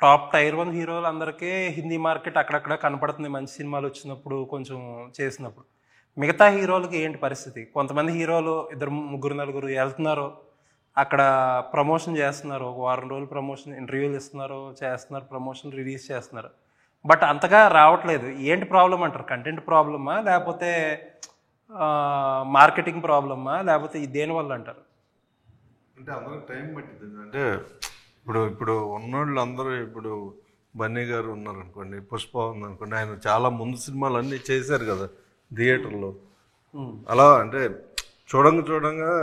Top tier 1 హీరోలు అందరికీ Hindi market అక్కడక్కడ కనపడుతుంది మంచి సినిమాలు వచ్చినప్పుడు కొంచెం చేసినప్పుడు. మిగతా హీరోలకి ఏంటి పరిస్థితి? కొంతమంది హీరోలు 2-3-4 వెళ్తున్నారు, అక్కడ ప్రమోషన్ చేస్తున్నారు, ఒక వారం రోజులు ప్రమోషన్ ఇంటర్వ్యూలు ఇస్తున్నారు, చేస్తున్నారు, ప్రమోషన్ రిలీజ్ చేస్తున్నారు, బట్ అంతగా రావట్లేదు. ఏంటి ప్రాబ్లం అంటారు? కంటెంట్ ప్రాబ్లమా, లేకపోతే మార్కెటింగ్ ప్రాబ్లమా, లేకపోతే దేనివల్ల అంటారు? అంటే అందరికి టైం పట్టింది. అంటే ఇప్పుడు ఉన్నోళ్ళు అందరూ, ఇప్పుడు బన్నీ గారు ఉన్నారు అనుకోండి, పుష్ప ఉందనుకోండి, ఆయన చాలా ముందు సినిమాలు అన్నీ చేశారు కదా థియేటర్లో. అలా అంటే చూడంగా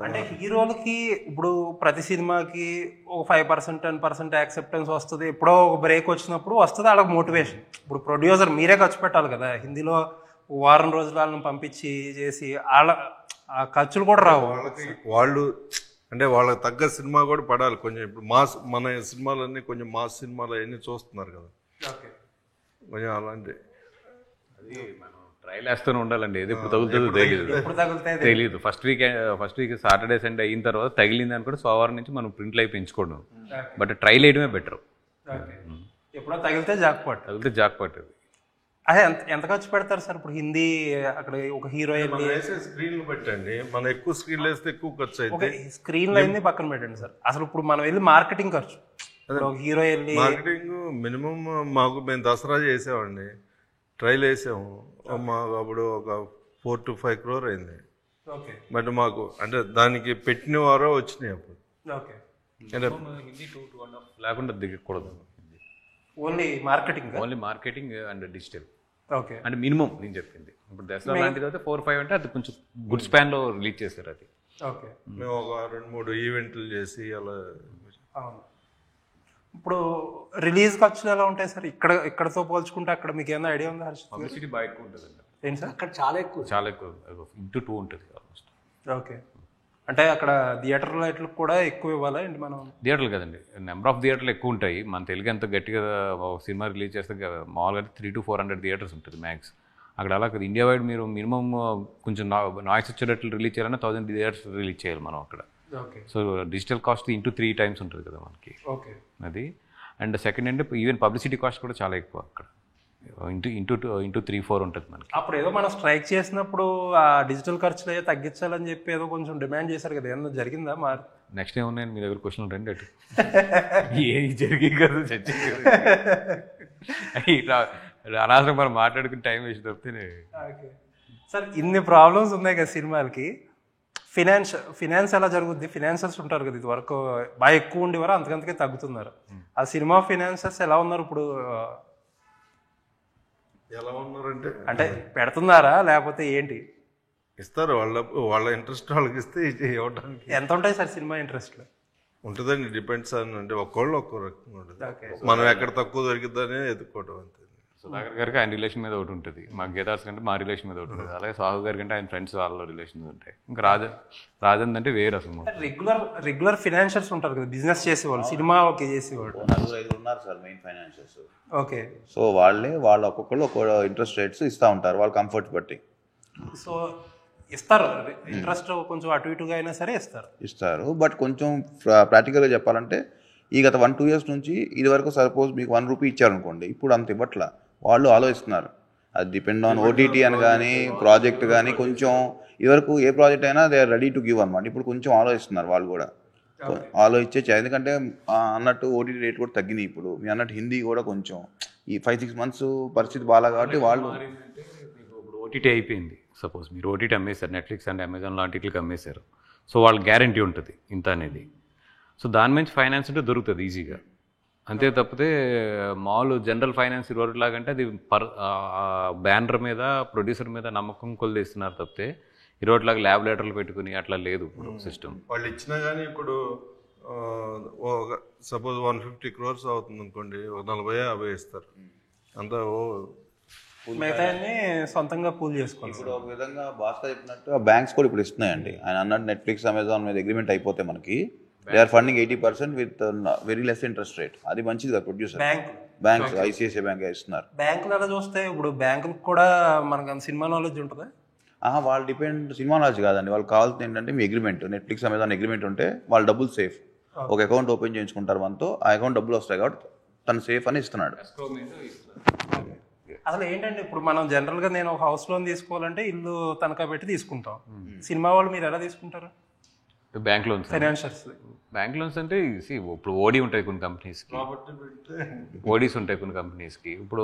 అంటే హీరోలకి ఇప్పుడు ప్రతి సినిమాకి ఒక 5% 10% యాక్సెప్టెన్స్ వస్తుంది. ఎప్పుడో ఒక బ్రేక్ వచ్చినప్పుడు వస్తుంది, వాళ్ళకి మోటివేషన్. ఇప్పుడు ప్రొడ్యూసర్ మీరే ఖర్చు పెట్టాలి కదా, హిందీలో వారం రోజుల వాళ్ళని పంపించి చేసి వాళ్ళ ఆ ఖర్చులు కూడా రావు వాళ్ళు. అంటే వాళ్ళకి తగ్గ సినిమా కూడా పడాలి కొంచెం. ఇప్పుడు మన సినిమాలన్నీ కొంచెం మాస్ సినిమాలు అవన్నీ చూస్తున్నారు కదా, కొంచెం అలాంటి. అది మనం ట్రైల్ వేస్తూనే ఉండాలండి. ఏది ఇప్పుడు తగులుతుందో తెలియదు. ఫస్ట్ వీక్ సాటర్డే సండే అయిన తర్వాత తగిలింది అనుకుంటే సోమవారం నుంచి మనం ప్రింట్ లైఫ్ పెంచుకోవడం, బట్ ట్రైల్ వేయడమే బెటర్. ఎప్పుడో తగిలితే జాక్పాట్. అదే ఎంత ఖర్చు పెడతారు సార్ ఇప్పుడు హిందీ? అక్కడ ఒక హీరో స్క్రీన్లు పెట్టండి, మనం ఎక్కువ స్క్రీన్లు వేస్తే ఎక్కువ ఖర్చు అయితే. స్క్రీన్లు అయింది పక్కన పెట్టండి సార్, అసలు ఇప్పుడు మనం వెళ్ళి మార్కెటింగ్ ఖర్చు, ఒక హీరో వెళ్ళి మార్కెటింగ్ మినిమం మేము దసరా చేసామండి, ట్రైల్ వేసాము, మాకు అప్పుడు ఒక 4 to 5 crore అయింది. బట్ మాకు అంటే దానికి పెట్టిన వారో వచ్చినాయి అప్పుడు. హిందీ 2.5 లేకుండా దిగకూడదు. Only marketing and digital. Okay. అంటే మినిమం నేను చెప్పింది. ఇప్పుడు దసరా లాంటిది అయితే 4-5 అంటే అది కొంచెం గుడ్ స్పాన్ లో రిలీజ్ చేశారు. అది ఓకే. మేము ఒక 2-3 ఈవెంట్లు చేసి అలా. ఇప్పుడు రిలీజ్ ఖర్చులు ఎలా ఉంటాయి సార్ ఇక్కడతో పోల్చుకుంటే? అక్కడ మీకు ఏమైనా ఐడియా ఉందా? పబ్లిసిటీ బాగా ఎక్కువ ఉంటుంది అండి. ఏంటి సార్? అక్కడ చాలా ఎక్కువ into 2 ఉంటుంది ఆల్మోస్ట్. ఓకే. అంటే అక్కడ థియేటర్లు కూడా ఎక్కువ ఇవ్వాలా ఏంటి? మనం థియేటర్లు కదండి, నెంబర్ ఆఫ్ థియేటర్లు ఎక్కువ ఉంటాయి. మన తెలుగు ఎంత గట్టిగా సినిమా రిలీజ్ చేస్తే మామూలుగా 300 to 400 థియేటర్స్ ఉంటుంది మ్యాక్స్. అక్కడ అలా కదా, ఇండియా వైడ్ మీరు మినిమం కొంచెం నాయిస్ వచ్చేటట్లు రిలీజ్ చేయాలన్నా 1000 థియేటర్స్ రిలీజ్ చేయాలి మనం అక్కడ. Okay. So digital cost into 3 times ఉంటుంది కదా మనకి. ఓకే. అది. అండ్ సెకండ్ అంటే ఈవెన్ పబ్లిసిటీ కాస్ట్ కూడా చాలా ఎక్కువ అక్కడ, into 3-4 ఉంటుంది మనకి. అప్పుడు ఏదో మనం స్ట్రైక్ చేసినప్పుడు ఆ డిజిటల్ ఖర్చులు ఏదో తగ్గించాలని చెప్పి ఏదో కొంచెం డిమాండ్ చేశారు కదా, ఏమన్నా జరిగిందా? మరి నెక్స్ట్ ఏమున్నాయని మీ దగ్గర క్వశ్చన్ రండి. అటు ఏది జరిగి కదా చచ్చి అనవసరం మనం మాట్లాడుకుని టైం వేసి తప్పితే. సార్ ఇన్ని ప్రాబ్లమ్స్ ఉన్నాయి కదా సినిమాలకి, ఫినాన్స్ ఎలా జరుగుద్ది? ఫినాన్సర్స్ ఉంటారు కదా, ఇది వరకు బాగా ఎక్కువ ఉండేవారు, అంతకంతకే తగ్గుతున్నారు. ఆ సినిమా ఫినాన్సర్స్ ఎలా ఉన్నారు ఇప్పుడు? ఎలా ఉన్నారంటే అంటే పెడుతున్నారా లేకపోతే ఏంటి? ఇస్తారు, వాళ్ళ ఇంట్రెస్ట్ వాళ్ళకి ఇస్తే ఇవ్వడానికి. ఎంత ఉంటాయి సార్ సినిమా ఇంట్రెస్ట్లు? ఉంటుందండి, డిపెండ్స్ అని. అంటే ఒక్కో రకంగా ఉంటుంది. మనం ఎక్కడ తక్కువ దొరికిద్దని ఎదుర్కోవడం అంతే. సుధాకర్ గారికి ఆయన రిలేషన్ మీద ఒకటి ఉంటుంది, మా గేదార్స్ కంటే మా రిలేషన్ మీద ఒకటి ఉంటుంది, అలాగే సాహు గారి కంటే ఆయన ఫ్రెండ్స్ వాళ్ళ రిలేషన్ ఉంటాయి. ఇంకా రాజన్ అంటే వేరు అసలు. రెగ్యులర్ ఫైనాన్షియల్స్ ఉంటారు కదా, బిజినెస్ చేసేవాళ్ళు, సినిమా ఓకే చేసేవాళ్ళు 4-5 ఉన్నారు sir main financials. Okay. So వాళ్ళ ఒక్కొక్కళ్ళు ఒక్కొక్క ఇంట్రెస్ట్ రేట్స్ ఇస్తూ ఉంటారు, వాళ్ళ కంఫర్ట్ బట్టి. సో ఇస్తారు, ఇంట్రెస్ట్ కొంచెం అటు ఇటుగా అయినా సరే ఇస్తారు. బట్ కొంచెం ప్రాక్టికల్గా చెప్పాలంటే ఈ గత 1-2 years నుంచి ఇది వరకు సపోజ్ మీకు 1 రూపీ ఇచ్చారనుకోండి, ఇప్పుడు అంత ఇవ్వట్లా. వాళ్ళు ఆలోచిస్తున్నారు, అది డిపెండ్ ఆన్ ఓటీటీ అని కానీ ప్రాజెక్ట్ కానీ. కొంచెం ఇదివరకు ఏ ప్రాజెక్ట్ అయినా they are ready to give అనమాట. ఇప్పుడు కొంచెం ఆలోచిస్తున్నారు వాళ్ళు కూడా, ఆలోచించే. ఎందుకంటే అన్నట్టు ఓటీటీ రేట్ కూడా తగ్గినాయి. ఇప్పుడు మీ అన్నట్టు హిందీ కూడా కొంచెం ఈ 5-6 months పరిస్థితి బాగా కాబట్టి వాళ్ళు ఇప్పుడు ఓటీటీ అయిపోయింది. సపోజ్ మీరు ఓటీటీ అమ్మేశారు, నెట్ఫ్లిక్స్ అండ్ అమెజాన్ లాంటికి అమ్మేశారు. సో వాళ్ళ గ్యారంటీ ఉంటుంది ఇంత అనేది. సో దాని నుంచి ఫైనాన్స్ అంటే దొరుకుతుంది ఈజీగా, అంతే తప్పితే మామూలు జనరల్ ఫైనాన్స్ లాగంటే అది బ్యానర్ మీద ప్రొడ్యూసర్ మీద నమ్మకం కొలిదిస్తున్నారు తప్పితే ఈరోజులాగా ల్యాబ్ లెటర్లు పెట్టుకుని అట్లా లేదు ఇప్పుడు సిస్టమ్. వాళ్ళు ఇచ్చినా కానీ ఇప్పుడు సపోజ్ 150 crores అవుతుంది అనుకోండి, 40-50 ఇస్తారు అంతా. సొంతంగా పూల్ చేసుకోవాలి. ఇప్పుడు ఒక విధంగా భాస్కర్ చెప్పినట్టు బ్యాంక్స్ కూడా ఇప్పుడు ఇస్తున్నాయండి. ఆయన అన్నట్టు నెట్ఫ్లిక్స్ అమెజాన్ మీద అగ్రిమెంట్ అయిపోతే మనకి they are funding 80% with very less interest rate. అది మంచిది కదా ప్రొడ్యూసర్. బ్యాంక్స్ ఐసిఐసిఐ బ్యాంక్ ఇస్తున్నారు. బ్యాంకులు ఎలా చూస్తే ఇప్పుడు బ్యాంకులకు కూడా మనకు సినిమా నాలెడ్జ్ ఉంటుంది? వాళ్ళు సినిమా నాలెడ్జ్ కాదండి, వాళ్ళకి కావాల్సింది ఏంటంటే మీ అగ్రిమెంట్, నెట్ఫ్లిక్స్ అమెజాన్ అగ్రిమెంట్ ఉంటే వాళ్ళ డబ్బులు సేఫ్. ఒక అకౌంట్ ఓపెన్ చేయించుకుంటారు మనతో, ఆ అకౌంట్ డబ్బులు వస్తాయి కాబట్టి తను సేఫ్ అని ఇస్తున్నాడు. అసలు ఏంటంటే ఇప్పుడు మనం జనరల్గా నేను ఒక హౌస్ లోన్ తీసుకోవాలంటే ఇల్లు తనఖా పెట్టి తీసుకుంటాం. సినిమా వాళ్ళు మీరు ఎలా తీసుకుంటారు? Bank loans, financiers. Bank loans అంటే ఇప్పుడు ఓడీ ఉంటాయి కొన్ని కంపెనీస్కి, ఓడీస్ ఉంటాయి కొన్ని కంపెనీస్కి. ఇప్పుడు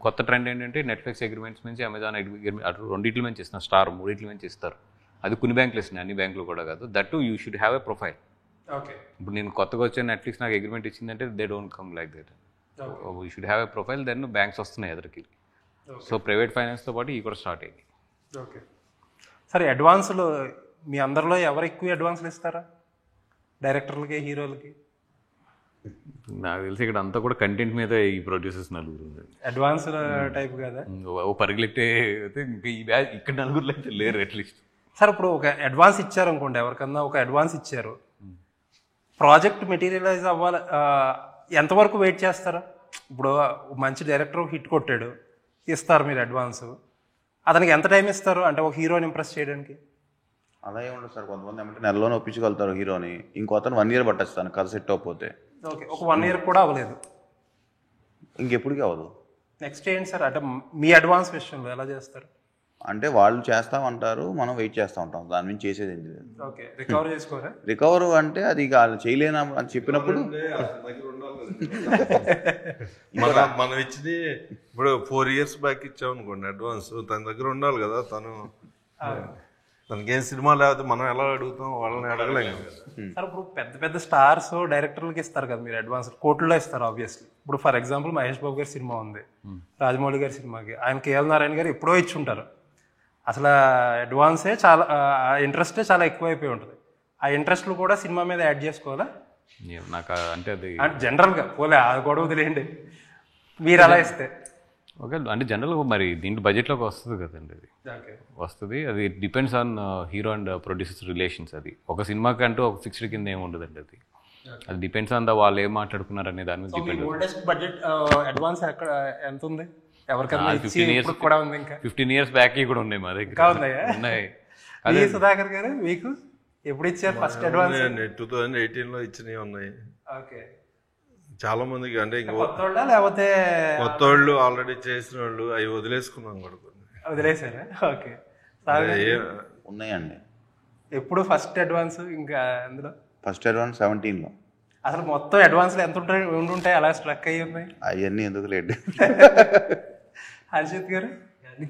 కొత్త ట్రెండ్ ఏంటంటే నెట్ఫ్లిక్స్ అగ్రిమెంట్స్ నుంచి, అమెజాన్ అగ్రిమెంట్ అటు రెండింటి నుంచి ఇస్తున్నారు, స్టార్ మూడింటి నుంచి ఇస్తారు. అది కొన్ని బ్యాంకులు ఇస్తున్నాయి, అన్ని బ్యాంకులు కూడా కాదు. That you should have a profile. Okay. ఇప్పుడు నేను కొత్తగా వచ్చే నెట్ఫ్లిక్స్ నాకు అగ్రిమెంట్ ఇచ్చిందంటే they don't come like that. You should have a profile, then banks వస్తున్నాయి ఎదురుకి. సో ప్రైవేట్ ఫైనాన్స్తో పాటు ఇవి కూడా స్టార్ట్ అయ్యింది. ఓకే. సరే, అడ్వాన్సులు మీ అందరిలో ఎవరు ఎక్కువ అడ్వాన్సులు ఇస్తారా? డైరెక్టర్లకి, హీరోలకి? నాకు తెలిసి ఇక్కడ అంతా కూడా కంటెంట్ మీద ఈ ప్రొడ్యూసర్స్ నలుగురు అడ్వాన్స్ టైప్ కదా. ఓ పరిగెట్టే అయితే ఇంకా ఈ బ్యాచ్ ఇక్కడ నలుగురులో అయితే లేరు అట్లీస్ట్. సార్, ఇప్పుడు ఒక అడ్వాన్స్ ఇచ్చారు అనుకోండి, ఎవరికన్నా ఒక అడ్వాన్స్ ఇచ్చారు, ప్రాజెక్ట్ మెటీరియలైజ్ అవ్వాలి, ఎంతవరకు వెయిట్ చేస్తారా? ఇప్పుడు మంచి డైరెక్టర్ హిట్ కొట్టాడు, ఇస్తారు మీరు అడ్వాన్స్, అతనికి ఎంత టైం ఇస్తారు అంటే ఒక హీరోని ఇంప్రెస్ చేయడానికి? అలా ఏముండదు సార్, కొంతమంది ఏమంటే నెలలోనే ఒప్పించగలుగుతారు హీరోని, ఇంకో అతను 1 year పట్టేస్తాను కథ సెట్ అవ్వకపోతే. ఓకే, ఒక 1 year కూడా అవ్వలేదు, ఇంకెప్పటికీ అవ్వదు. నెక్స్ట్ ఏంటి సార్ అంటే మీ అడ్వాన్స్ విషయంలో ఎలా చేస్తారు? అంటే వాళ్ళు చేస్తామంటారు, మనం వెయిట్ చేస్తూ ఉంటాం, దాని నుంచి చేసేది ఏంటి? ఓకే, రికవర్ చేసుకోరా? రికవర్ అంటే అది ఇక వాళ్ళు చేయలేనా అని చెప్పినప్పుడు మనం ఇచ్చింది ఇప్పుడు 4 years బ్యాక్ ఇచ్చామనుకోండి అడ్వాన్స్, తన దగ్గర ఉండాలి కదా. తనకేం సినిమా లేకపోతే మనం ఎలా అడుగుతాం, వాళ్ళని అడగలేము కదా. సార్, ఇప్పుడు పెద్ద పెద్ద స్టార్స్ డైరెక్టర్లకి ఇస్తారు కదా మీరు అడ్వాన్స్, కోట్లలో ఇస్తారు ఆబ్వియస్లీ. ఇప్పుడు ఫర్ ఎగ్జాంపుల్ మహేష్ బాబు గారి సినిమా ఉంది, రాజమౌళి గారి సినిమాకి ఆయన కేఎల్ నారాయణ గారు ఎప్పుడో ఇచ్చి ఉంటారు. అసలు అడ్వాన్సే చాలా ఇంట్రెస్టే చాలా ఎక్కువైపోయి ఉంటుంది. ఆ ఇంట్రెస్ట్లు కూడా సినిమా మీద యాడ్ చేసుకోవాలా? నాకు అంటే అది జనరల్గా పోలే, అది కూడా వదిలేయండి, మీరు అలా ఇస్తే. ఓకే, అంటే జనరల్గా మరి దీంట్లో బడ్జెట్లోకి వస్తుంది కదండి, అది వస్తుంది. అది depends on hero and producers relations. అది ఒక సినిమాకి అంటూ ఒక ఫిక్స్డ్ కింద ఏమి ఉండదండి. అది డిపెండ్స్ ఆన్ వాళ్ళు ఏం మాట్లాడుకున్నారు అనే దాని మీద డిపెండ్. ఓల్డెస్ట్ బడ్జెట్ అడ్వాన్స్ ఎక్కడ ఎంత ఉంది? ఎవరికైనా 15 years బ్యాక్ కూడా ఉన్నాయి మా దగ్గర, ఉన్నాయి. అదే సుధాకర్ గారు, మీకు ఎప్పుడు ఇచ్చారు ఫస్ట్ అడ్వాన్స్? 2018లో ఇచ్చినవి ఉన్నాయి. ఓకే, చాలా మందికి. అంటే లేకపోతే కొత్త వాళ్ళు ఆల్రెడీ చేసిన వాళ్ళు అవి వదిలేసుకున్నాం కూడా, వదిలేసారా? ఓకే, ఉన్నాయండి. ఎప్పుడు ఫస్ట్ అడ్వాన్స్? ఇంకా అందులో ఫస్ట్ అడ్వాన్స్ 17లో. అసలు మొత్తం అడ్వాన్స్లు ఎంత ఉంటుంటాయి అలా స్ట్రక్ అయ్యి ఉన్నాయి? అవన్నీ ఎందుకు లేట్. హర్షిత్ గారు,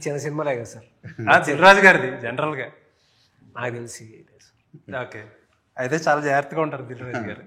చిన్న సినిమాలే కదా సార్, చినరాజు గారిది జనరల్గా నాకు తెలిసి. ఓకే, అయితే చాలా జాగ్రత్తగా ఉంటారు దిల్రాజు గారు.